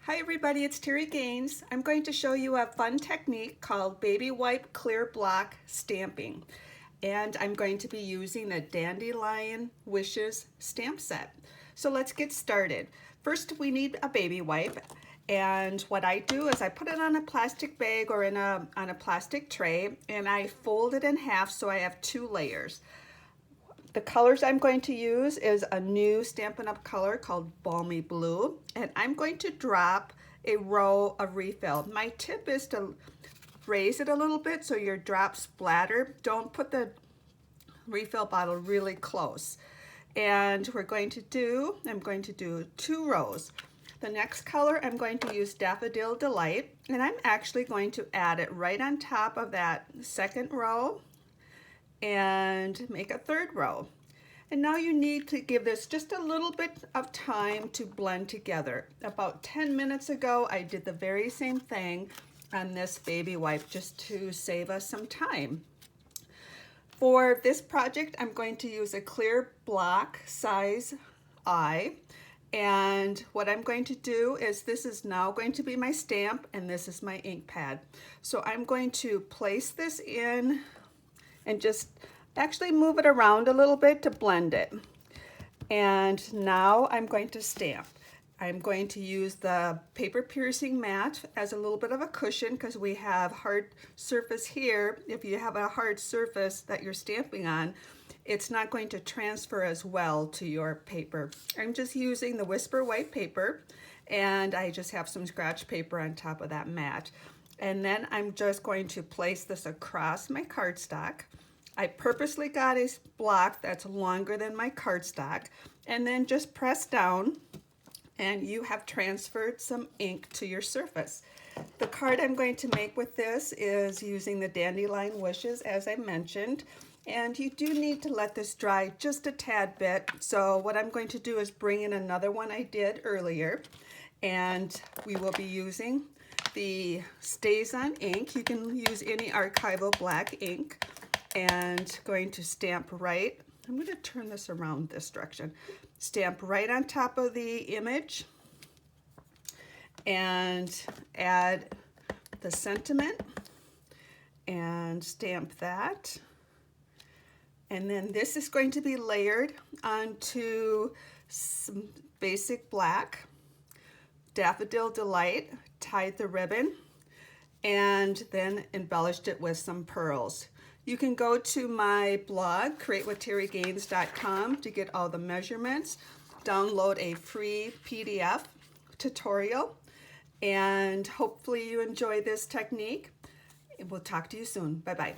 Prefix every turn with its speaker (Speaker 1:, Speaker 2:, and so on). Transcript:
Speaker 1: Hi everybody, it's Terry Gaines. I'm going to show you a fun technique called Baby Wipe Clear Block Stamping. And I'm going to be using the Dandelion Wishes stamp set. So let's get started. First we need a baby wipe. And what I do is I put it on a plastic bag or on a plastic tray, and I fold it in half so I have two layers. The colors I'm going to use is a new Stampin' Up! Color called Balmy Blue, and I'm going to drop a row of refill. My tip is to raise it a little bit so your drops splatter. Don't put the refill bottle really close. And I'm going to do 2 rows. The next color I'm going to use Daffodil Delight, and I'm actually going to add it right on top of that second row and make a 3rd row. And now you need to give this just a little bit of time to blend together. About 10 minutes ago, I did the very same thing on this baby wipe just to save us some time. For this project, I'm going to use a clear block size I. And what I'm going to do is this is now going to be my stamp and this is my ink pad. So I'm going to place this in and just actually move it around a little bit to blend it. And now I'm going to stamp. I'm going to use the paper piercing mat as a little bit of a cushion because we have hard surface here. If you have a hard surface that you're stamping on, it's not going to transfer as well to your paper. I'm just using the Whisper white paper, and I just have some scratch paper on top of that mat. And then I'm just going to place this across my cardstock. I purposely got a block that's longer than my cardstock, and then just press down and you have transferred some ink to your surface. The card I'm going to make with this is using the Dandelion Wishes, as I mentioned, and you do need to let this dry just a tad bit. So what I'm going to do is bring in another one I did earlier, and we will be using the StazOn ink. You can use any archival black ink, and going to stamp right. I'm going to turn this around this direction. Stamp right on top of the image and add the sentiment and stamp that. And then this is going to be layered onto some basic black. Daffodil Delight, tied the ribbon, and then embellished it with some pearls. You can go to my blog, createwithterrygaines.com, to get all the measurements, download a free PDF tutorial, and hopefully you enjoy this technique. We'll talk to you soon. Bye-bye.